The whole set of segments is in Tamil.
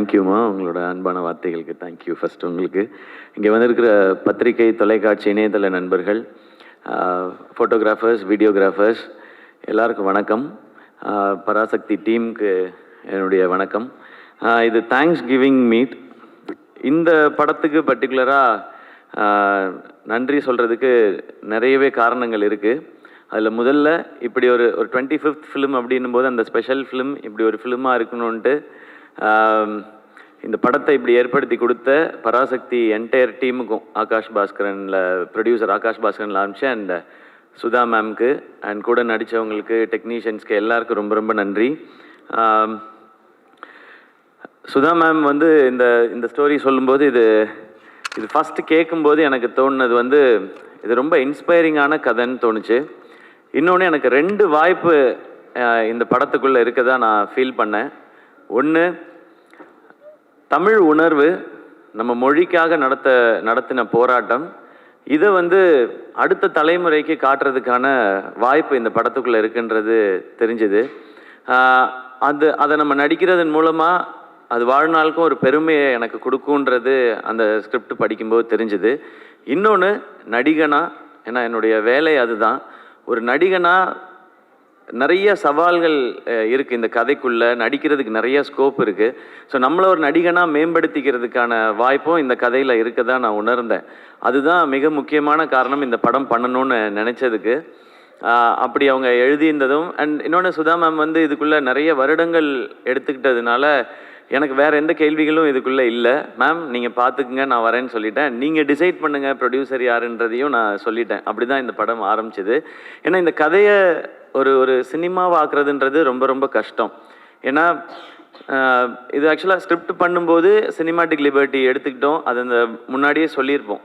தேங்க்யூம்மா, உங்களோட அன்பான வார்த்தைகளுக்கு தேங்க்யூ. ஃபஸ்ட்டு உங்களுக்கு இங்கே வந்திருக்கிற பத்திரிகை, தொலைக்காட்சி, இணையதள நண்பர்கள், ஃபோட்டோகிராஃபர்ஸ், வீடியோகிராஃபர்ஸ் எல்லாருக்கும் வணக்கம். பராசக்தி டீமுக்கு என்னுடைய வணக்கம். இது தேங்க்ஸ் கிவிங் மீட். இந்த படத்துக்கு பர்டிகுலராக நன்றி சொல்கிறதுக்கு நிறையவே காரணங்கள் இருக்குது. அதில் முதல்ல இப்படி ஒரு 25th ஃபிலிம் அப்படின்னும் போது அந்த ஸ்பெஷல் ஃபிலிம் இப்படி ஒரு ஃபிலிமாக இருக்கணும்ன்ட்டு இந்த படத்தை இப்படி ஏற்படுத்தி கொடுத்த பராசக்தி என்டையர் டீமுக்கும், ஆகாஷ் பாஸ்கரனில் ப்ரொடியூசர் ஆகாஷ் பாஸ்கரனில் ஆரம்பிச்சு அண்ட் சுதா மேம்க்கு அண்ட் கூட நடித்தவங்களுக்கு, டெக்னீஷியன்ஸ்க்கு எல்லாருக்கும் ரொம்ப ரொம்ப நன்றி. சுதா மேம் வந்து இந்த ஸ்டோரி சொல்லும்போது இது ஃபஸ்ட்டு கேட்கும்போது எனக்கு தோணுனது இது ரொம்ப இன்ஸ்பைரிங்கான கதைன்னு தோணுச்சு. இன்னொன்று எனக்கு 2 வாய்ப்பு இந்த படத்துக்குள்ளே இருக்கதா நான் ஃபீல் பண்ணேன். ஒன்று, தமிழ் உணர்வு, நம்ம மொழிக்காக நடத்தின போராட்டம், இதை அடுத்த தலைமுறைக்கு காட்டுறதுக்கான வாய்ப்பு இந்த படத்துக்குள்ளே இருக்குன்றது தெரிஞ்சுது. அதை நம்ம நடிக்கிறதன் மூலமாக அது வாழ்நாளுக்கும் ஒரு பெருமையை எனக்கு கொடுக்குன்றது அந்த ஸ்கிரிப்ட் படிக்கும்போது தெரிஞ்சுது. இன்னொன்று, நடிகனா, ஏன்னா என்னுடைய வேலை அதுதான், ஒரு நடிகனா நிறைய சவால்கள் இருக்குது இந்த கதைக்குள்ளே, நடிக்கிறதுக்கு நிறைய ஸ்கோப் இருக்குது. ஸோ நம்மளை ஒரு நடிகனாக மேம்படுத்திக்கிறதுக்கான வாய்ப்பும் இந்த கதையில் இருக்கதான் நான் உணர்ந்தேன். அதுதான் மிக முக்கியமான காரணம் இந்த படம் பண்ணணும்னு நினச்சதுக்கு. அப்படி அவங்க எழுதியிருந்ததும் அண்ட் இன்னொன்று, சுதா மேம் இதுக்குள்ளே நிறைய வருடங்கள் எடுத்துக்கிட்டதுனால எனக்கு வேறு எந்த கேள்விகளும் இதுக்குள்ளே இல்லை. மேம் நீங்கள் பார்த்துக்குங்க, நான் வரேன்னு சொல்லிட்டேன். நீங்கள் டிசைட் பண்ணுங்கள் ப்ரொடியூசர் யாருன்றதையும் நான் சொல்லிட்டேன். அப்படி தான் இந்த படம் ஆரம்பிச்சிது. ஏன்னா இந்த கதையை ஒரு சினிமாவாக்குறதுன்றது ரொம்ப ரொம்ப கஷ்டம். ஏன்னா இது ஆக்சுவலாக ஸ்கிரிப்ட் பண்ணும்போது சினிமாட்டிக் லிபர்ட்டி எடுத்துக்கிட்டோம். அது அந்த முன்னாடியே சொல்லியிருப்போம்.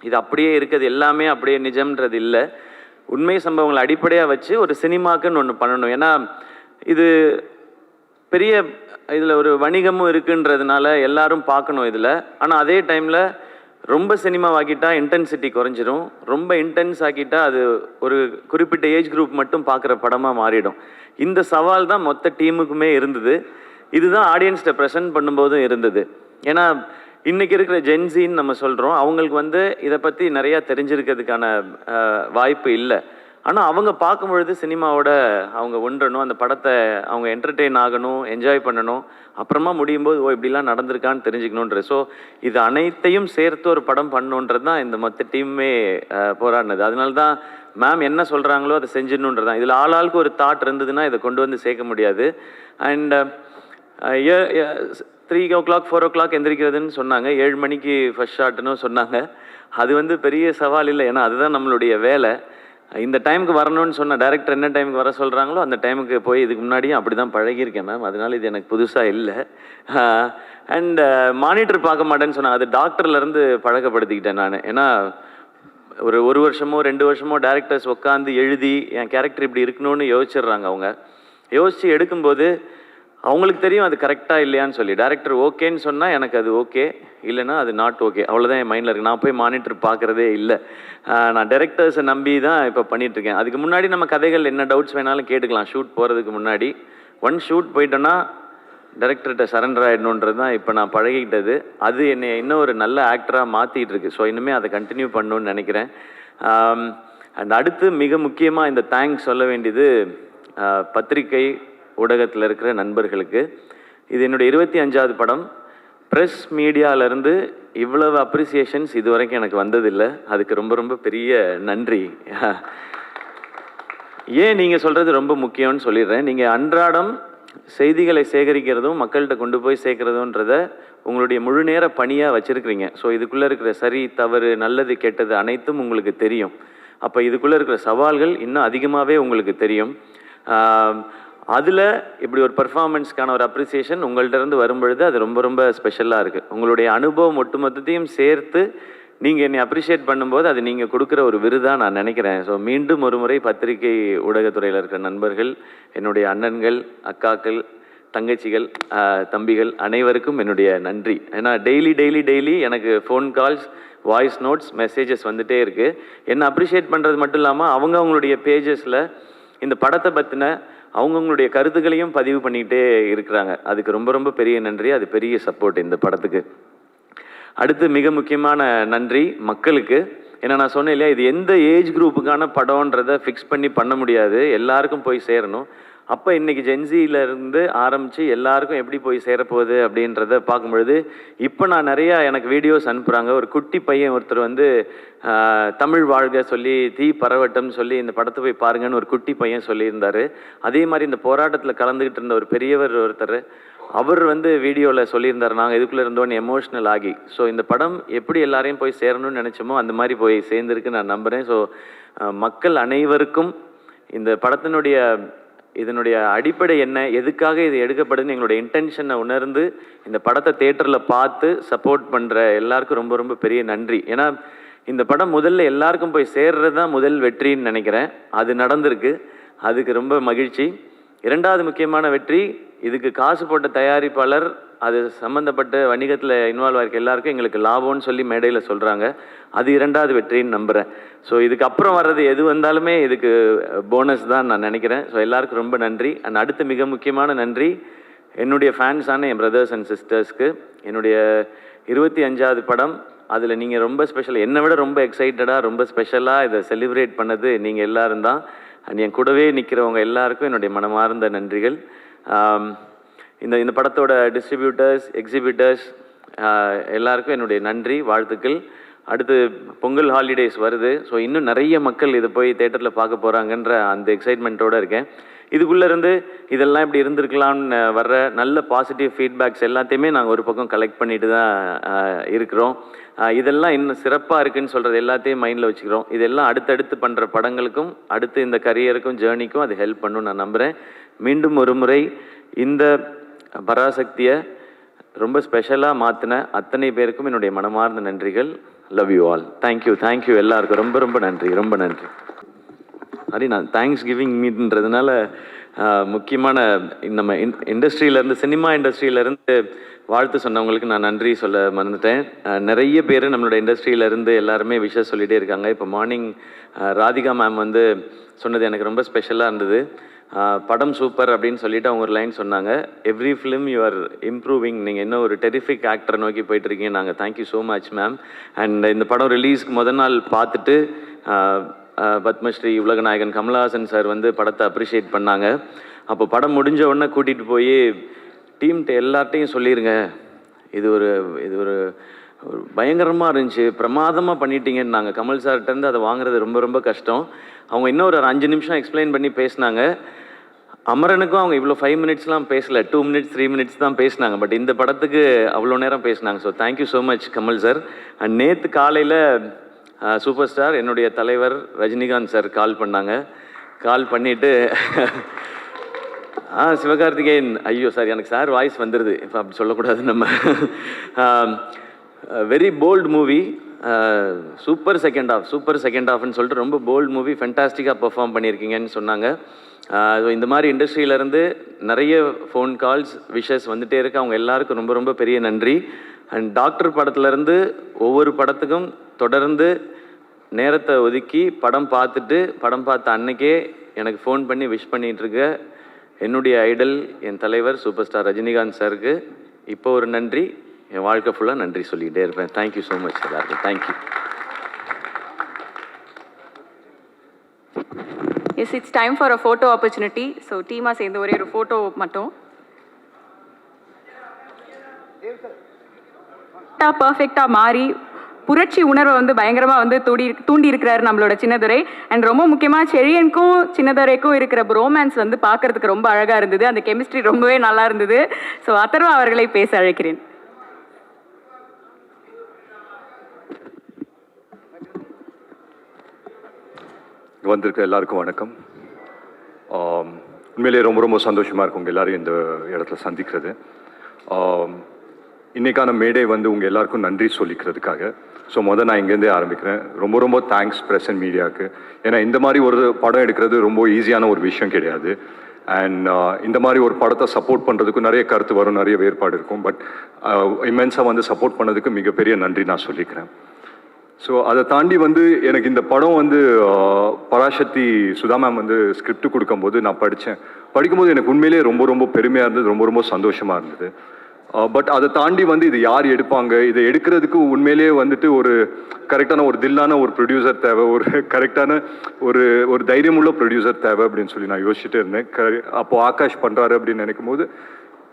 இது அப்படியே இருக்குது, எல்லாமே அப்படியே நிஜம்ன்றது இல்லை. உண்மை சம்பவங்களை அடிப்படையாக வச்சு ஒரு சினிமாக்குன்னு ஒன்று பண்ணணும். ஏன்னா இது பெரிய இதில் ஒரு வணிகமும் இருக்குன்றதுனால எல்லாரும் பார்க்கணும் இதில். ஆனால் அதே டைமில் ரொம்ப சினிமாவாக்கிட்டா இன்டென்சிட்டி குறைஞ்சிரும், ரொம்ப இன்டென்ஸ் ஆக்கிட்டா அது ஒரு குறிப்பிட்ட ஏஜ் குரூப் மட்டும் பார்க்குற படமாக மாறிடும். இந்த சவால் தான் மொத்த டீமுக்குமே இருந்தது. இதுதான் ஆடியன்ஸ்கிட்ட ப்ரெசென்ட் பண்ணும்போதும் இருந்தது. ஏன்னா இன்றைக்கி இருக்கிற ஜென்சின்னு நம்ம சொல்கிறோம், அவங்களுக்கு இதை பற்றி நிறையா தெரிஞ்சிருக்கிறதுக்கான வாய்ப்பு இல்லை. ஆனால் அவங்க பார்க்கும் பொழுது சினிமாவோட அவங்க ஒன்றணும், அந்த படத்தை அவங்க என்டர்டெயின் ஆகணும், என்ஜாய் பண்ணணும், அப்புறமா முடியும் போது இப்படிலாம் நடந்திருக்கான்னு தெரிஞ்சுக்கணுன்ற. ஸோ இது அனைத்தையும் சேர்த்து ஒரு படம் பண்ணணுன்றது தான் இந்த மொத்த டீமுமே போராடினது. அதனால தான் மேம் என்ன சொல்கிறாங்களோ அதை செஞ்சிடணுன்றது தான். இதில் ஆளாளுக்கு ஒரு தாட் இருந்ததுன்னா இதை கொண்டு சேர்க்க முடியாது. அண்ட் 3 o'clock 4 o'clock எந்திரிக்கிறதுன்னு சொன்னாங்க. 7 மணிக்கு ஃபர்ஸ்ட் ஷாட்டுன்னு சொன்னாங்க. அது பெரிய சவால் இல்லை, ஏன்னா அதுதான் நம்மளுடைய வேலை. இந்த டைமுக்கு வரணும்னு சொன்ன டைரக்டர் என்ன டைமுக்கு வர சொல்கிறாங்களோ அந்த டைமுக்கு போய் இதுக்கு முன்னாடியும் அப்படி தான் பழகியிருக்கேன் மேம். அதனால இது எனக்கு புதுசாக இல்லை. அண்ட் மானிட்டர் பார்க்க மாட்டேன்னு சொன்னாங்க. அது டாக்டர்லேருந்து பழக்கப்படுத்திக்கிட்டேன் நான். ஏன்னா ஒரு வருஷமோ 2 வருஷமோ டைரக்டர்ஸ் உட்காந்து எழுதி என் கேரக்டர் இப்படி இருக்கணும்னு யோசிச்சிடுறாங்க. அவங்க யோசித்து எடுக்கும்போது அவங்களுக்கு தெரியும் அது கரெக்டாக இல்லையான்னு சொல்லி. டைரக்டர் ஓகேன்னு சொன்னால் எனக்கு அது ஓகே, இல்லைன்னா அது நாட் ஓகே, அவ்வளோதான் என் மைண்டில் இருக்குது. நான் போய் மானிட்டர் பார்க்குறதே இல்லை. நான் டைரக்டர்ஸை நம்பி தான் இப்போ பண்ணிகிட்ருக்கேன். அதுக்கு முன்னாடி நம்ம கதைகள் என்ன டவுட்ஸ் வேணாலும் கேட்டுக்கலாம். ஷூட் போகிறதுக்கு முன்னாடி ஷூட் போயிட்டோன்னா டைரக்டர்கிட்ட சரண்டர் ஆகிடணுன்றது தான் இப்போ நான் பழகிக்கிட்டது. அது என்னை இன்னும் ஒரு நல்ல ஆக்டராக மாற்றிட்டு இருக்கு. ஸோ இனிமேல் அதை கண்டினியூ பண்ணணுன்னு நினைக்கிறேன். அண்ட் அடுத்து மிக முக்கியமாக இந்த தேங்க்ஸ் சொல்ல வேண்டியது பத்திரிகை ஊடகத்தில் இருக்கிற நண்பர்களுக்கு. இது என்னுடைய 25வது படம். ப்ரெஸ் மீடியாவிலேருந்து இவ்வளவு அப்ரிசியேஷன்ஸ் இது வரைக்கும் எனக்கு வந்ததில்லை. அதுக்கு ரொம்ப ரொம்ப பெரிய நன்றி. ஏன் நீங்கள் சொல்கிறது ரொம்ப முக்கியம்னு சொல்லிடுறேன். நீங்கள் அன்றாடம் செய்திகளை சேகரிக்கிறதும் மக்கள்கிட்ட கொண்டு போய் சேர்க்குறதுன்றத உங்களுடைய முழு நேர பணியாக வச்சுருக்கிறீங்க. ஸோ இதுக்குள்ளே இருக்கிற சரி தவறு நல்லது கெட்டது அனைத்தும் உங்களுக்கு தெரியும். அப்போ இதுக்குள்ளே இருக்கிற சவால்கள் இன்னும் அதிகமாகவே உங்களுக்கு தெரியும். அதில் இப்படி ஒரு பர்ஃபார்மன்ஸ்க்கான ஒரு அப்ரிசியேஷன் உங்கள்கிட்ட இருந்து வரும்பொழுது அது ரொம்ப ரொம்ப ஸ்பெஷலாக இருக்குது. உங்களுடைய அனுபவம் ஒட்டுமொத்தத்தையும் சேர்த்து நீங்கள் என்னை அப்ரிஷியேட் பண்ணும்போது அது நீங்கள் கொடுக்குற ஒரு விருதாக நான் நினைக்கிறேன். ஸோ மீண்டும் ஒரு முறை பத்திரிகை ஊடகத்துறையில் இருக்கிற நண்பர்கள், என்னுடைய அண்ணன்கள், அக்காக்கள், தங்கச்சிகள், தம்பிகள் அனைவருக்கும் என்னுடைய நன்றி. ஏன்னா டெய்லி எனக்கு phone calls, voice notes, messages வந்துகிட்டே இருக்குது. என்னை அப்ரிஷியேட் பண்ணுறது மட்டும் இல்லாமல் அவங்களுடைய பேஜஸில் இந்த படத்தை பற்றின அவங்கவுங்களுடைய கருத்துக்களையும் பதிவு பண்ணிக்கிட்டே இருக்கிறாங்க. அதுக்கு ரொம்ப ரொம்ப பெரிய நன்றி. அது பெரிய சப்போர்ட் இந்த படத்துக்கு. அடுத்து மிக முக்கியமான நன்றி மக்களுக்கு. ஏன்னா நான் சொன்னேன் இல்லையா, இது எந்த ஏஜ் குரூப்புக்கான படம்ன்றதை ஃபிக்ஸ் பண்ணி பண்ண முடியாது, எல்லாருக்கும் போய் சேரணும். அப்போ இன்றைக்கி ஜென்சியிலேருந்து ஆரம்பித்து எல்லாருக்கும் எப்படி போய் சேரப்போகுது அப்படின்றத பார்க்கும்பொழுது, இப்போ நான் நிறையா எனக்கு வீடியோஸ் அனுப்புகிறாங்க. ஒரு குட்டி பையன் ஒருத்தர் வந்து தமிழ் வாழ்க சொல்லி தீ பரவட்டம்னு சொல்லி இந்த படத்தை போய் பாருங்கன்னு ஒரு குட்டி பையன் சொல்லியிருந்தார். அதே மாதிரி இந்த போராட்டத்தில் கலந்துக்கிட்டு இருந்த ஒரு பெரியவர் ஒருத்தர், அவர் வந்து வீடியோவில் சொல்லியிருந்தார், நாங்கள் இதுக்குள்ளே இருந்தோன்னு எமோஷ்னல் ஆகி. ஸோ இந்த படம் எப்படி எல்லாரையும் போய் சேரணும்னு நினச்சோமோ அந்த மாதிரி போய் சேர்ந்துருக்கு நான் நம்புகிறேன். ஸோ மக்கள் அனைவருக்கும் இந்த படத்தினுடைய இதனுடைய அடிப்படை என்ன, எதுக்காக இது எடுக்கப்படுதுன்னு எங்களுடைய இன்டென்ஷனை உணர்ந்து இந்த படத்தை தேட்டரில் பார்த்து சப்போர்ட் பண்ணுற எல்லாருக்கும் ரொம்ப ரொம்ப பெரிய நன்றி. ஏன்னா இந்த படம் முதல்ல எல்லாருக்கும் போய் சேர்றது தான் முதல் வெற்றின்னு நினைக்கிறேன். அது நடந்திருக்கு, அதுக்கு ரொம்ப மகிழ்ச்சி. இரண்டாவது முக்கியமான வெற்றி, இதுக்கு காசு போட்ட தயாரிப்பாளர் அது சம்மந்தப்பட்ட வணிகத்தில் இன்வால்வ் ஆகிருக்க எல்லாருக்கும் எங்களுக்கு லாபம்னு சொல்லி மேடையில் சொல்கிறாங்க. அது இரண்டாவது வெற்றின்னு நம்புகிறேன். ஸோ இதுக்கப்புறம் வர்றது எது வந்தாலுமே இதுக்கு போனஸ் தான் நான் நினைக்கிறேன். ஸோ எல்லாருக்கும் ரொம்ப நன்றி. அண்ட் அடுத்து மிக முக்கியமான நன்றி என்னுடைய ஃபேன்ஸான என் பிரதர்ஸ் அண்ட் சிஸ்டர்ஸ்க்கு. என்னுடைய 25வது படம், அதில் நீங்கள் ரொம்ப ஸ்பெஷல், என்னை விட ரொம்ப எக்ஸைட்டடாக ரொம்ப ஸ்பெஷலாக இதை செலிப்ரேட் பண்ணது நீங்கள் எல்லாரும் தான். அண்ட் என் கூடவே நிற்கிறவங்க எல்லாருக்கும் என்னுடைய மனமார்ந்த நன்றிகள். இந்த படத்தோட டிஸ்ட்ரிபியூட்டர்ஸ், எக்ஸிபிட்டர்ஸ் எல்லாருக்கும் என்னுடைய நன்றி, வாழ்த்துக்கள். அடுத்து பொங்கல் ஹாலிடேஸ் வருது. ஸோ இன்னும் நிறைய மக்கள் இதை போய் தேட்டரில் பார்க்க போகிறாங்கன்ற அந்த எக்ஸைட்மெண்ட்டோடு இருக்கேன். இதுக்குள்ளேருந்து இதெல்லாம் இப்படி இருந்திருக்கலாம்னு வர்ற நல்ல பாசிட்டிவ் ஃபீட்பேக்ஸ் எல்லாத்தையுமே நாங்கள் ஒரு பக்கம் கலெக்ட் பண்ணிட்டு தான் இருக்கிறோம். இதெல்லாம் இன்னும் சிறப்பாக இருக்குதுன்னு சொல்கிறது எல்லாத்தையும் மைண்டில் வச்சுக்கிறோம். இதெல்லாம் அடுத்தடுத்து பண்ணுற படங்களுக்கும் அடுத்து இந்த கரியருக்கும் ஜேர்னிக்கும் அது ஹெல்ப் பண்ணும் நான் நம்புகிறேன். மீண்டும் ஒரு முறை இந்த பராசக்தியை ரொம்ப ஸ்பெஷலாக மாற்றின அத்தனை பேருக்கும் என்னுடைய மனமார்ந்த நன்றிகள். Love you all. தேங்க்யூ எல்லாருக்கும் ரொம்ப ரொம்ப நன்றி, ரொம்ப நன்றி. அது நான் தேங்க்ஸ் கிவிங் மீட்ன்றதுனால முக்கியமான நம்ம இண்டஸ்ட்ரியிலேருந்து, சினிமா இண்டஸ்ட்ரியிலேருந்து வாழ்த்து சொன்னவங்களுக்கு நான் நன்றி சொல்ல மறந்துட்டேன். நிறைய பேர் நம்மளோட இண்டஸ்ட்ரியிலேருந்து எல்லாருமே விஷயம் சொல்லிகிட்டே இருக்காங்க. இப்போ மார்னிங் ராதிகா மேம் வந்து சொன்னது எனக்கு ரொம்ப ஸ்பெஷலாக இருந்தது. படம் சூப்பர் அப்படின்னு சொல்லிட்டு அவங்க ஒரு லைன் சொன்னாங்க, every film you are improving, நீங்கள் இன்னும் ஒரு டெரிஃபிக் ஆக்டரை நோக்கி போயிட்டுருக்கீங்க. நாங்கள் thank you so much ma'am. And இந்த படம் ரிலீஸ்க்கு முதல் நாள் பார்த்துட்டு பத்மஸ்ரீ உலகநாயகன் கமலஹாசன் சார் வந்து படத்தை அப்ரிஷியேட் பண்ணாங்க. அப்போ படம் முடிஞ்ச உடனே கூட்டிகிட்டு போய் டீம்கிட்ட எல்லார்ட்டையும் சொல்லிடுங்க, இது ஒரு பயங்கரமாக இருந்துச்சு, பிரமாதமாக பண்ணிட்டீங்கன்னு. நாங்கள் கமல் சார்கிட்டேருந்து அதை வாங்குறது ரொம்ப ரொம்ப கஷ்டம். அவங்க இன்னும் ஒரு 5 நிமிஷம் எக்ஸ்பிளைன் பண்ணி பேசினாங்க. அமரனுக்கும் அவங்க இவ்வளோ 5 மினிட்ஸ்லாம் பேசலை, 2 மினிட்ஸ் 3 மினிட்ஸ் தான் பேசினாங்க. பட் இந்த படத்துக்கு அவ்வளோ நேரம் பேசினாங்க. So thank you so much Kamal sir. And நேற்று காலையில் சூப்பர் ஸ்டார் என்னுடைய தலைவர் ரஜினிகாந்த் சார் கால் பண்ணாங்க. கால் பண்ணிவிட்டு சிவகார்த்திகேயன், ஐயோ சார் எனக்கு சார் வாய்ஸ் வந்துடுது, இப்போ அப்படி சொல்லக்கூடாது நம்ம, very bold movie, super second ஹாஃப்னு சொல்லிட்டு ரொம்ப போல்ட் மூவி, ஃபென்டாஸ்டிக்காக பெர்ஃபார்ம் பண்ணியிருக்கீங்கன்னு சொன்னாங்க. இந்த மாதிரி இண்டஸ்ட்ரியிலேருந்து நிறைய ஃபோன் கால்ஸ், விஷஸ் வந்துகிட்டே இருக்கு. அவங்க எல்லாருக்கும் ரொம்ப ரொம்ப பெரிய நன்றி. அண்ட் டாக்டர் படத்துலேருந்து ஒவ்வொரு படத்துக்கும் தொடர்ந்து நேரத்தை ஒதுக்கி படம் பார்த்த அன்னைக்கே எனக்கு ஃபோன் பண்ணி விஷ் பண்ணிகிட்ருக்க என்னுடைய ஐடல், என் தலைவர் சூப்பர் ஸ்டார் ரஜினிகாந்த் சாருக்கு இப்போ ஒரு நன்றி, என் வாழ்க்கை ஃபுல்லாக நன்றி சொல்லிக்கிட்டே இருப்பேன். தேங்க்யூ ஸோ மச் எல்லாருக்கும். Thank you. Yes, it's time for a photo opportunity. So team சேர்ந்து ஒரே ஒரு ஃபோட்டோ மட்டும். பர்ஃபெக்டாக மாறி புரட்சி உணர்வை வந்து பயங்கரமாக வந்து தூண்டி இருக்கிறாரு நம்மளோட சின்னதுரை. அண்ட் ரொம்ப முக்கியமாக செழியனுக்கும் சின்னதுரைக்கும் இருக்கிற ரோமான்ஸ் வந்து பார்க்கறதுக்கு ரொம்ப அழகாக இருந்தது. அந்த கெமிஸ்ட்ரி ரொம்பவே நல்லா இருந்தது. ஸோ அதர்வா அவர்களை பேச அழைக்கிறேன். வந்திருக்க எல்லாருக்கும் வணக்கம். உண்மையிலேயே ரொம்ப ரொம்ப சந்தோஷமாக இருக்கும் உங்கள் எல்லோரும் இந்த இடத்துல சந்திக்கிறது. இன்றைக்கான மேடை வந்து உங்கள் எல்லாருக்கும் நன்றி சொல்லிக்கிறதுக்காக. ஸோ நான் இங்கேருந்தே ஆரம்பிக்கிறேன். ரொம்ப ரொம்ப தேங்க்ஸ் ப்ரெஸ் அண்ட் மீடியாவுக்கு. ஏன்னா இந்த மாதிரி ஒரு படம் எடுக்கிறது ரொம்ப ஈஸியான ஒரு விஷயம் கிடையாது. அண்ட் இந்த மாதிரி ஒரு படத்தை சப்போர்ட் பண்ணுறதுக்கு நிறைய கருத்து வரும், நிறைய வேறுபாடு இருக்கும். பட் இமென்ஸாக வந்து சப்போர்ட் பண்ணதுக்கு மிகப்பெரிய நன்றி நான் சொல்லிக்கிறேன். ஸோ அதை தாண்டி வந்து எனக்கு இந்த படம் வந்து பராசக்தி சுதா மேம் வந்து ஸ்கிரிப்ட் கொடுக்கும்போது நான் படித்தேன். படிக்கும்போது எனக்கு உண்மையிலேயே ரொம்ப ரொம்ப பெருமையாக இருந்தது, ரொம்ப ரொம்ப சந்தோஷமாக இருந்தது. பட் அதை தாண்டி வந்து இது யார் எடுப்பாங்க, இதை எடுக்கிறதுக்கு உண்மையிலேயே வந்துட்டு ஒரு கரெக்டான ஒரு தில்லான ஒரு ப்ரொடியூசர் தேவை, ஒரு கரெக்டான ஒரு ஒரு தைரியமுள்ள ப்ரொடியூசர் தேவை அப்படின்னு சொல்லி நான் யோசிச்சுட்டே இருந்தேன். அப்போது ஆகாஷ் பண்ணுறாரு அப்படின்னு நினைக்கும் போது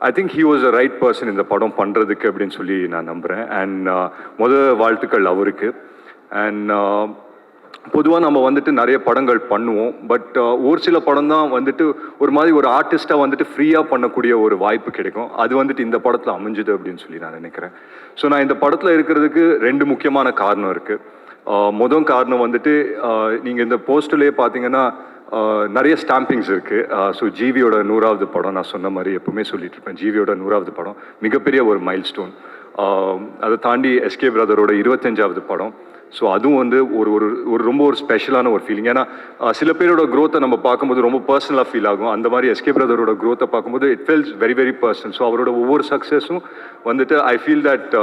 I think he was a right person இந்த படம் பண்ணுறதுக்கு அப்படின்னு சொல்லி நான் நம்புகிறேன். அண்ட் வாழ்த்துக்கள் அவருக்கு. அண்ட் பொதுவாக நம்ம வந்துட்டு நிறைய படங்கள் பண்ணுவோம், பட் ஒரு சில படம் தான் வந்துட்டு ஒரு மாதிரி ஒரு ஆர்டிஸ்டாக வந்துட்டு ஃப்ரீயாக பண்ணக்கூடிய ஒரு வாய்ப்பு கிடைக்கும். அது வந்துட்டு இந்த படத்தில் அமைஞ்சுது அப்படின்னு சொல்லி நான் நினைக்கிறேன். ஸோ நான் இந்த படத்தில் இருக்கிறதுக்கு 2 முக்கியமான காரணம் இருக்குது. முதல் காரணம் வந்துட்டு நீங்கள் இந்த போஸ்டர்லேயே பார்த்தீங்கன்னா நிறைய ஸ்டாம்பிங்ஸ் இருக்குது. ஸோ ஜிவியோட 100வது படம், நான் சொன்ன மாதிரி எப்பவுமே சொல்லிட்டு இருப்பேன், ஜிவியோட 100வது படம் மிகப்பெரிய ஒரு மைல் ஸ்டோன். அதை தாண்டி எஸ்கே பிரதரோட 25வது படம். ஸோ அதுவும் வந்து ஒரு ஒரு ஒரு ரொம்ப ஒரு ஸ்பெஷலான ஒரு ஃபீலிங். ஏன்னா சில பேரோட க்ரோத்தை நம்ம பார்க்கும்போது ரொம்ப பர்சனலாக ஃபீல் ஆகும். அந்த மாதிரி எஸ்கே பிரதரோட க்ரோத்தை பார்க்கும்போது it feels very very personal. So அவரோட ஒவ்வொரு சக்ஸஸும் வந்துட்டு ஐ ஃபீல் தட்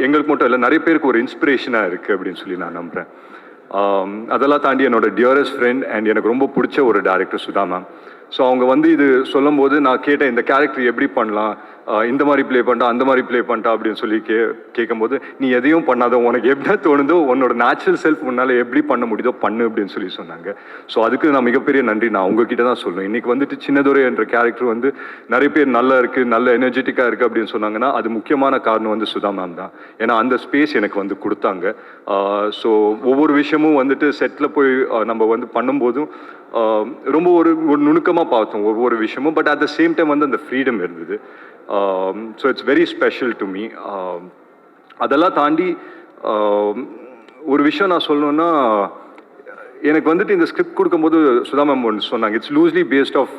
எங்களுக்கு மட்டும் இல்லை, நிறைய பேருக்கு ஒரு இன்ஸ்பிரேஷனாக இருக்குது அப்படின்னு சொல்லி நான் நம்புகிறேன். அதெல்லாம் தாண்டி என்னோட டியரஸ்ட் ஃப்ரெண்ட் அண்ட் எனக்கு ரொம்ப பிடிச்ச ஒரு டேரக்டர் சுதா மேம். ஸோ அவங்க வந்து இது சொல்லும் போது நான் கேட்டேன், இந்த கேரக்டர் எப்படி பண்ணலாம், இந்த மாதிரி ப்ளே பண்ணிட்டா அந்த மாதிரி ப்ளே பண்ணிட்டா அப்படின்னு சொல்லி கேட்கும்போது, நீ எதையும் பண்ணாத, உனக்கு எப்படி தோணுதோ உன்னோட நேச்சுரல் செல்ஃப் முன்னால் எப்படி பண்ண முடியுதோ பண்ணு அப்படின்னு சொல்லி சொன்னாங்க. ஸோ அதுக்கு நான் மிகப்பெரிய நன்றி நான் உங்ககிட்ட தான் சொல்லுவேன். இன்றைக்கி வந்துட்டு சின்னதுரை என்ற கேரக்டர் வந்து நிறைய பேர் நல்லா இருக்குது, நல்ல எனர்ஜெட்டிக்காக இருக்குது அப்படின்னு சொன்னாங்கன்னா அது முக்கியமான காரணம் வந்து சுதா மேம் தான். ஏன்னா அந்த ஸ்பேஸ் எனக்கு வந்து கொடுத்தாங்க. ஸோ ஒவ்வொரு விஷயமும் வந்துட்டு செட்டில் போய் நம்ம வந்து பண்ணும்போதும் ரொம்ப ஒரு ஒரு நுணுக்கமாக பார்த்தோம் ஒவ்வொரு விஷயமும். But at the same time வந்து அந்த ஃப்ரீடம் இருந்தது. So it's very special to me. அதெல்லாம் தாண்டி ஒரு விஷயம் நான் சொல்லணுன்னா, எனக்கு வந்துட்டு இந்த ஸ்கிரிப்ட் கொடுக்கும்போது சுதா மேம் ஒன்று சொன்னாங்க, it's loosely based of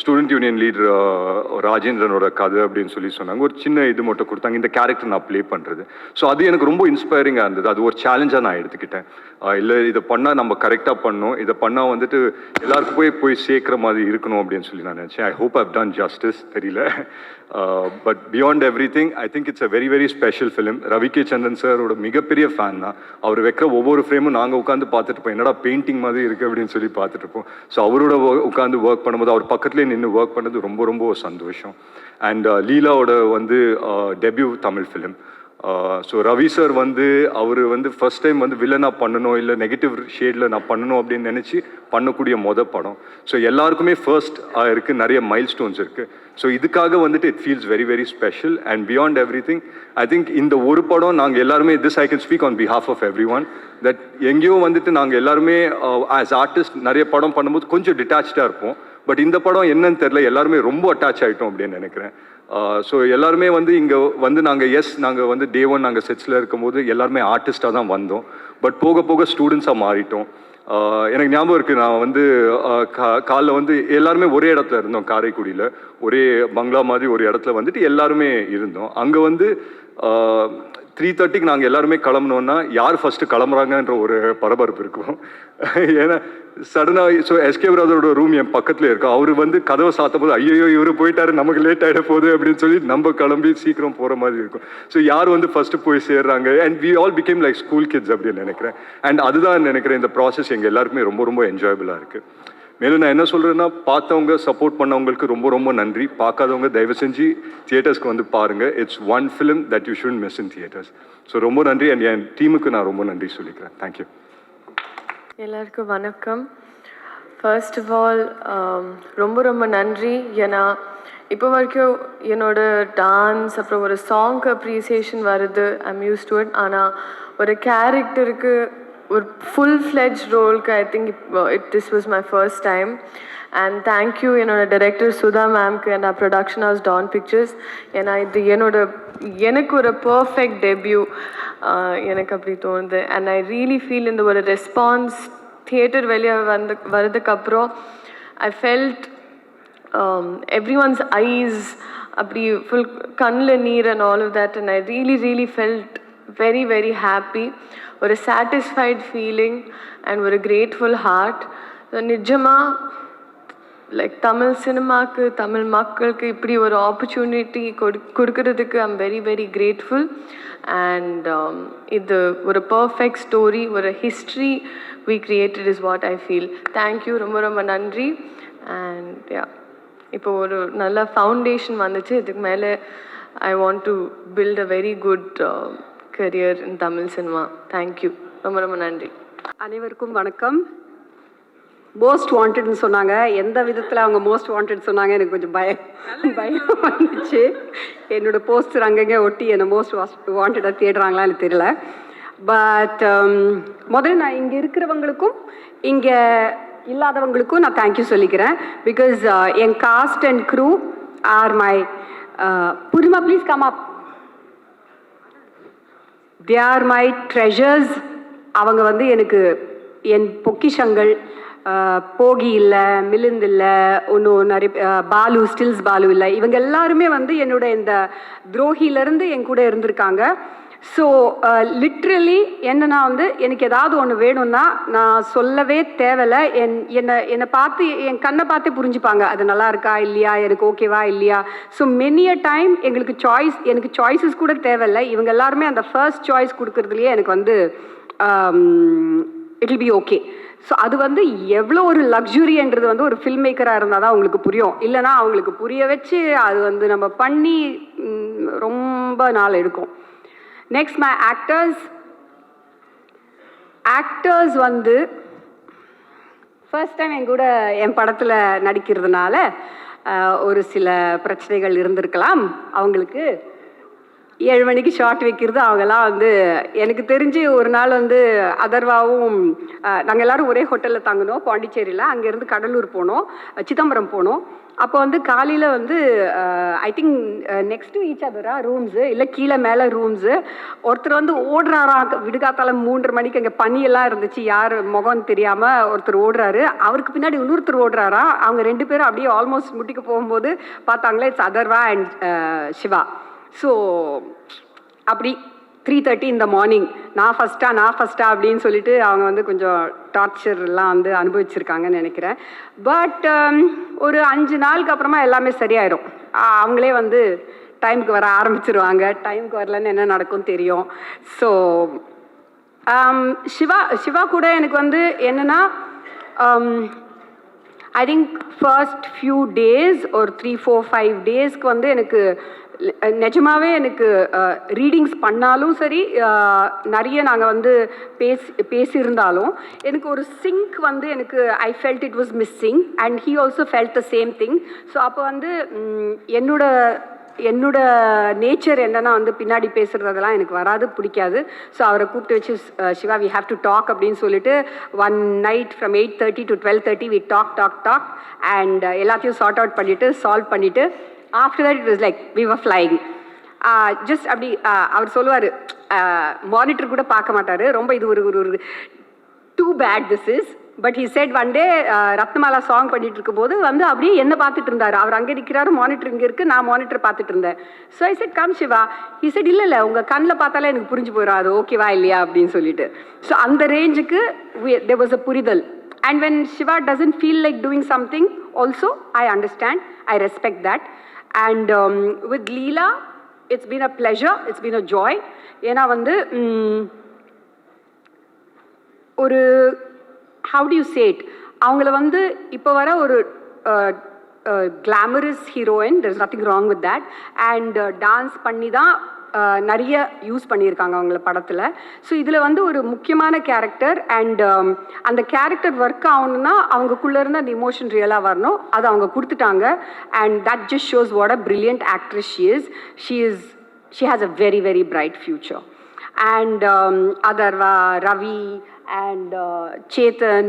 student union leader ராஜேந்திரனோட கதை அப்படின்னு சொல்லி சொன்னாங்க. ஒரு சின்ன இது மட்டும் கொடுத்தாங்க, இந்த கேரக்டர் நான் ப்ளே பண்ணுறது. ஸோ அது எனக்கு ரொம்ப இன்ஸ்பைரிங்காக இருந்தது. அது ஒரு சேலஞ்சாக நான் எடுத்துக்கிட்டேன். இல்லை இதை பண்ணால் நம்ம கரெக்டாக பண்ணணும், இதை பண்ணால் வந்துட்டு எல்லாருக்கும் போய் சேர்க்குற மாதிரி இருக்கணும் அப்படின்னு சொல்லி நான் நினச்சேன். I hope I've done justice, தெரியல. But beyond everything I think it's a very very special film. Ravi K Chandran சாரோட மிகப்பெரிய ஃபேன் தான். அவர் வைக்கிற ஒவ்வொரு ஃப்ரேமும் நாங்கள் உட்காந்து பார்த்துட்டு இருப்போம், என்னடா பெயிண்டிங் மாதிரி இருக்குது அப்படின்னு சொல்லி பார்த்துட்டு இருப்போம். ஸோ அவரோட உட்காந்து ஒர்க் பண்ணும்போது அவர் பக்கத்துலேயே நின்று ஒர்க் பண்ணது ரொம்ப ரொம்ப சந்தோஷம். அண்ட் லீலாவோட வந்து debut Tamil film. So Ravi sir வந்து அவர் வந்து ஃபர்ஸ்ட் டைம் வந்து வில்லனாக பண்ணணும், இல்லை நெகட்டிவ் ஷேடில் நான் பண்ணணும் அப்படின்னு நினச்சி பண்ணக்கூடிய படம். ஸோ எல்லாருக்குமே ஃபர்ஸ்ட் இருக்குது, நிறைய மைல் ஸ்டோன்ஸ் இருக்குது. ஸோ இதுக்காக வந்துட்டு it feels very very special. And beyond everything I think இந்த ஒரு படம் நாங்கள் எல்லாருமே, this I can speak on behalf of everyone, that எங்கேயோ வந்துட்டு நாங்கள் எல்லாருமே ஆஸ் ஆர்டிஸ்ட் நிறைய படம் பண்ணும்போது கொஞ்சம் டிட்டாச்சாக இருப்போம். பட் இந்த படம் என்னன்னு தெரில, எல்லாருமே ரொம்ப அட்டாச் ஆகிட்டோம் அப்படின்னு நினைக்கிறேன். ஸோ எல்லாருமே வந்து இங்கே வந்து நாங்கள் வந்து டே 1 நாங்கள் செட்ஸில் இருக்கும்போது எல்லாருமே ஆர்டிஸ்டாக தான் வந்தோம். பட் போக போக ஸ்டூடெண்ட்ஸாக மாறிட்டோம். எனக்கு ஞாபகம் இருக்குது, நான் வந்து காலைல வந்து எல்லாருமே ஒரே இடத்துல இருந்தோம், காரைக்குடியில் ஒரே பங்களா மாதிரி ஒரு இடத்துல வந்துட்டு எல்லாருமே இருந்தோம். அங்கே வந்து 3:30க்கு நாங்கள் எல்லாருமே கிளம்புனோன்னா யார் ஃபஸ்ட்டு கிளம்புறாங்கன்ற ஒரு பரபரப்பு இருக்கும். ஏன்னா சடனாக ஸோ எஸ்கே பிரதரோட ரூம் என் பக்கத்தில் இருக்கும். அவர் வந்து கதவை சாத்தும் போது ஐயோ இவர் போயிட்டாரு, நமக்கு லேட் ஆகிட போகுது அப்படின்னு சொல்லி நம்ம கிளம்பி சீக்கிரம் போகிற மாதிரி இருக்கும். ஸோ யார் வந்து ஃபஸ்ட்டு போய் சேர்றாங்க, and we all became like school kids அப்படின்னு நினைக்கிறேன். அண்ட் அதுதான் நினைக்கிறேன் இந்த ப்ராசஸ் எங்கள் எல்லாருக்குமே ரொம்ப ரொம்ப என்ஜாயபிளாக இருக்குது. மேலும் நான் என்ன சொல்கிறேன்னா, பார்த்தவங்க சப்போர்ட் பண்ணவங்களுக்கு ரொம்ப ரொம்ப நன்றி. பார்க்காதவங்க தயவு செஞ்சு தியேட்டர்ஸ்க்கு வந்து பாருங்கள். It's one film that you should miss in theatres. So ரொம்ப நன்றி. அண்ட் என் டீமுக்கு நான் ரொம்ப நன்றி சொல்லிக்கிறேன். தேங்க்யூ. எல்லாருக்கும் வணக்கம். ஃபர்ஸ்ட் ஆஃப் ஆல் ரொம்ப ரொம்ப நன்றி. ஏன்னா இப்போ வரைக்கும் என்னோட டான்ஸ் அப்புறம் ஒரு சாங்க்கு அப்ரிசியேஷன் வருது, ஐம் யூஸ் டு இட். ஆனால் ஒரு கேரக்டருக்கு ஒரு ஃபுல்-ஃப்ளெஜ் ரோலுக்கு I think this was my first time. And thank you என்னோட டைரக்டர் சுதா மேம்க்கு and production house Dawn pictures. ஏன்னா இது எனக்கு ஒரு பர்ஃபெக்ட் டெபியூ எனக்கு அப்படி தோணுது. அண்ட் ஐ ரியலி ஃபீல் இந்த ஒரு ரெஸ்பான்ஸ் தியேட்டர் வெளியே வரதுக்கப்புறம் I felt everyone's eyes அப்படி ஃபுல் கண்ணில் நீர் and all of that. And I really felt very very happy. ஒரு சாட்டிஸ்ஃபைட் ஃபீலிங் அண்ட் ஒரு கிரேட்ஃபுல் ஹார்ட். நிஜமாக லைக் தமிழ் சினிமாவுக்கு, தமிழ் மக்களுக்கு இப்படி ஒரு ஆப்பர்ச்சுனிட்டி கொடுக்கறதுக்கு I'm very very grateful. And இது ஒரு பர்ஃபெக்ட் ஸ்டோரி, ஒரு history we created is what I feel. Thank you, ரொம்ப ரொம்ப நன்றி. அண்ட் யா இப்போ ஒரு நல்ல ஃபவுண்டேஷன் வந்துச்சு. இதுக்கு மேலே I want to build a very good career in Tamil cinema. Thank you, ரொம்ப ரொம்ப நன்றி. அனைவருக்கும் வணக்கம். மோஸ்ட் வாண்டட்னு சொன்னாங்க. எந்த விதத்தில் அவங்க மோஸ்ட் வாண்டட் சொன்னாங்க எனக்கு கொஞ்சம் பயம் வந்துச்சு. என்னோடய போஸ்டர் அங்கங்கே ஒட்டி என்னை மோஸ்ட் வாண்டடாக தேடுறாங்களா எனக்கு தெரியல. பட் முதல்ல நான் இங்கே இருக்கிறவங்களுக்கும் இங்கே இல்லாதவங்களுக்கும் நான் தேங்க்யூ சொல்லிக்கிறேன். பிகாஸ் என் cast and crew are my புரிமா please come up. They are my treasures. அவங்க வந்து எனக்கு என் பொக்கிஷங்கள். போகி இல்லை, மிலிந்த் இல்லை, இன்னும் நிறைய பாலு, ஸ்டில்ஸ் பாலு இல்லை. இவங்க எல்லாருமே வந்து என்னோட இந்த துரோகியிலேருந்து என் கூட இருந்திருக்காங்க. ஸோ லிட்ரலி என்னன்னா வந்து எனக்கு ஏதாவது ஒன்று வேணும்னா நான் சொல்லவே தேவையில்லை. என்னை பார்த்து என் கண்ணை பார்த்தே புரிஞ்சுப்பாங்க அது நல்லா இருக்கா இல்லையா, எனக்கு ஓகேவா இல்லையா. ஸோ மெனி அ டைம் எனக்கு சாய்ஸஸ் கூட தேவையில்லை. இவங்க எல்லாருமே அந்த ஃபர்ஸ்ட் சாய்ஸ் கொடுக்குறதுலையே எனக்கு வந்து it will be okay. So அது வந்து எவ்வளோ ஒரு லக்ஸுரின்றது வந்து ஒரு ஃபில்ம் மேக்கராக இருந்தால் தான் அவங்களுக்கு புரியும். இல்லைனா அவங்களுக்கு புரிய வச்சு அது வந்து நம்ம பண்ணி ரொம்ப நாள் எடுக்கும். நெக்ஸ்ட் மை ஆக்டர்ஸ் வந்து ஃபர்ஸ்ட் டைம் என் கூட என் படத்தில் நடிக்கிறதுனால ஒரு சில பிரச்சனைகள் இருந்திருக்கலாம். அவங்களுக்கு 7 மணிக்கு ஷார்ட் வைக்கிறது அவங்கெல்லாம் வந்து எனக்கு தெரிஞ்சு ஒரு நாள் வந்து அதர்வாவும் நாங்கள் எல்லோரும் ஒரே ஹோட்டலில் தங்கினோம் பாண்டிச்சேரியில். அங்கேருந்து கடலூர் போனோம், சிதம்பரம் போனோம். அப்போ வந்து காலையில் வந்து I think next to each அதரா ரூம்ஸு இல்லை கீழே மேலே ரூம்ஸு. ஒருத்தர் வந்து ஓடுறாராம் விடுகாத்தால 3:30 மணிக்கு. அங்கே பனியெல்லாம் இருந்துச்சு, யார் முகம் தெரியாமல் ஒருத்தர் ஓடுறாரு. அவருக்கு பின்னாடி இன்னொருத்தர் ஓடுறாரா. அவங்க 2 பேரும் அப்படியே ஆல்மோஸ்ட் முட்டிக்கு போகும்போது பார்த்தாங்களே it's Atharva and Siva. So அப்படி 3:30 இந்த மார்னிங் நான் ஃபஸ்ட்டா அப்படின்னு சொல்லிட்டு அவங்க வந்து கொஞ்சம் டார்ச்சர்லாம் வந்து அனுபவிச்சிருக்காங்கன்னு நினைக்கிறேன். பட் ஒரு 5 நாளுக்கு அப்புறமா எல்லாமே சரியாயிடும். அவங்களே வந்து டைமுக்கு வர ஆரம்பிச்சிருவாங்க. டைமுக்கு வரலன்னு என்ன நடக்கும் தெரியும். ஸோ சிவா கூட எனக்கு வந்து என்னென்னா I think first few days ஒரு 3-4-5 டேஸ்க்கு வந்து எனக்கு நிஜமாகவே எனக்கு ரீடிங்ஸ் பண்ணாலும் சரி, நிறைய நாங்கள் வந்து பேசியிருந்தாலும் எனக்கு ஒரு சிங்க் வந்து எனக்கு I felt it was missing and he also felt the same thing. So அப்போ வந்து என்னோட நேச்சர் என்னன்னா வந்து பின்னாடி பேசுகிறதெல்லாம் எனக்கு வராது, பிடிக்காது. ஸோ அவரை கூப்பிட்டு வச்சு Siva we have to talk அப்படின்னு சொல்லிட்டு one night from 8:30 to 12:30 we talk and எல்லாத்தையும் சார்ட் அவுட் பண்ணிவிட்டு சால்வ் பண்ணிவிட்டு after that it was like we were flying. Just அப்படி அவர் சொல்லுவார், மானிட்டர் கூட பார்க்க மாட்டார். ரொம்ப இது ஒரு too bad this is. But he said one day Ratnamala song பண்ணிட்டு இருக்கும்போது வந்து அப்படியே என்ன பார்த்துட்டு இருந்தார். அவர் அங்கே நிற்கிறாரு, மானிட்டர் இங்கே இருக்குது, நான் மானிட்டர் பார்த்துட்டு இருந்தேன். So I said come Siva. He said இல்லை உங்கள் கண்ணில் பார்த்தாலே எனக்கு புரிஞ்சு போயிடும் அது ஓகேவா இல்லையா அப்படின்னு சொல்லிட்டு. ஸோ அந்த ரேஞ்சுக்கு there was a புரிதல். And when Shiva doesn't feel like doing something also, I understand, I respect that. And with Leela, it's been a pleasure, it's been a joy. ஏன்னா வந்து ஒரு how do you say it, அவங்கள வந்து இப்போ வர ஒரு glamorous heroine, there's nothing wrong with that. And dance பண்ணி தான் நிறைய யூஸ் பண்ணியிருக்காங்க அவங்கள படத்தில். ஸோ இதில் வந்து ஒரு முக்கியமான கேரக்டர் அண்ட் அந்த கேரக்டர் ஒர்க் ஆகணுன்னா அவங்களுக்குள்ளே இருந்து அந்த இமோஷன் ரியலாக வரணும். அது அவங்க கொடுத்துட்டாங்க. And that just shows what a brilliant actress she has a very very bright future. And Adarva, Ravi and Chetan,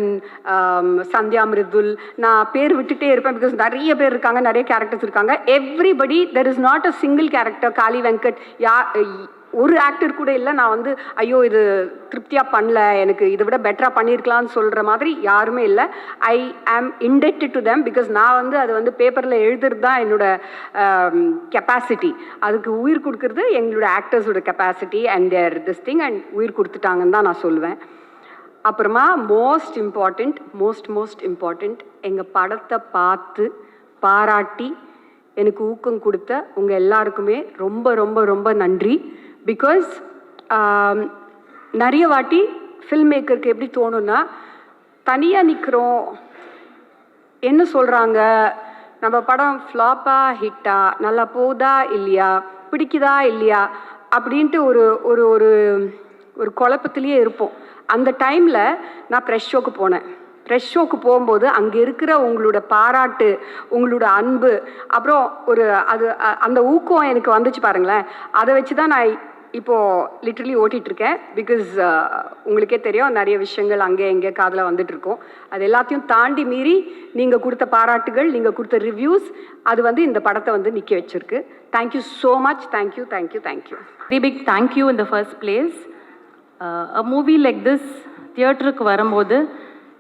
Sandhya, Mridul, நான் பேர் விட்டுட்டே இருப்பேன் பிகாஸ் நிறைய பேர் இருக்காங்க, நிறைய கேரக்டர்ஸ் இருக்காங்க. Everybody, there is not a single character. Kaali Venkat ஒரு ஆக்டர் கூட இல்லை நான் வந்து ஐயோ இது திருப்தியாக பண்ணல, எனக்கு இதை விட பெட்டராக பண்ணியிருக்கலாம்னு சொல்கிற மாதிரி யாருமே இல்லை. ஐ ஆம் இண்டெக்டட் டு தெம் பிகாஸ் நான் வந்து அது வந்து பேப்பரில் எழுதுறது தான் என்னோட கெப்பாசிட்டி. அதுக்கு உயிர் கொடுக்குறது எங்களோட ஆக்டர்ஸோட capacity and their this thing and உயிர் கொடுத்துட்டாங்கன்னு தான் நான் சொல்லுவேன். அப்புறமா மோஸ்ட் இம்பார்ட்டண்ட் எங்கள் படத்தை பார்த்து பாராட்டி எனக்கு ஊக்கம் கொடுத்த உங்கள் எல்லாருக்குமே ரொம்ப ரொம்ப ரொம்ப நன்றி. பிகாஸ் நிறைய வாட்டி ஃபில்ம் மேக்கருக்கு எப்படி தோணுன்னா தனியாக நிற்கிறோம், என்ன சொல்கிறாங்க, நம்ம படம் ஃப்ளாப்பா ஹிட்டா, நல்லா போதா இல்லையா, பிடிக்குதா இல்லையா அப்படின்ட்டு ஒரு ஒரு ஒரு ஒரு குழப்பத்திலேயே இருப்போம். அந்த டைமில் நான் ப்ரெஷ் ஷோக்கு போனேன். ப்ரெஷ் ஷோக்கு போகும்போது அங்கே இருக்கிற உங்களோட பாராட்டு, உங்களோட அன்பு, அப்புறம் ஒரு அது அந்த ஊக்கம் எனக்கு வந்துச்சு பாருங்களேன். அதை வச்சு தான் நான் இப்போது லிட்ரலி ஓட்டிகிட்ருக்கேன். பிகாஸ் உங்களுக்கே தெரியும் நிறைய விஷயங்கள் அங்கே இங்கே காதில் வந்துட்டுருக்கோம். அது எல்லாத்தையும் தாண்டி மீறி நீங்கள் கொடுத்த பாராட்டுகள், நீங்கள் கொடுத்த ரிவ்யூஸ், அது வந்து இந்த படத்தை வந்து நிற்க வச்சுருக்கு. Thank you so much. Thank you thank you thank you. Very big thank you in the first place. A movie like this தியேட்டருக்கு வரும்போது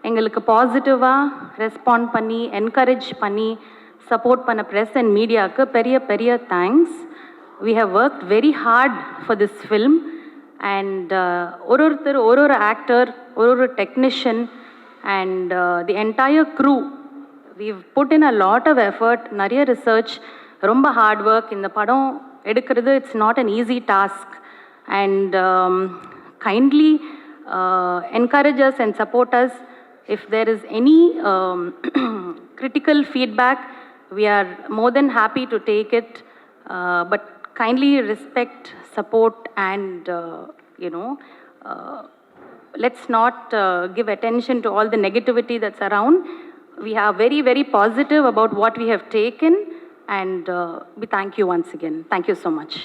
எங்களுக்கு பாசிட்டிவாக ரெஸ்பாண்ட் பண்ணி என்கரேஜ் பண்ணி சப்போர்ட் பண்ண ப்ரெஸ் அண்ட் மீடியாவுக்கு பெரிய பெரிய thanks. We have worked very hard for this film, and ஒருத்தர் ஒரு ஆக்டர், ஒரு technician, and the entire crew, we've put in a lot of effort, நிறைய research, ரொம்ப hard work. இந்த படம் எடுக்கிறது it's not an easy task, and kindly encourage us and support us. If there is any critical feedback, we are more than happy to take it, but kindly respect, support, and let's not give attention to all the negativity that's around. We are very, very positive about what we have taken, and we thank you once again. Thank you so much.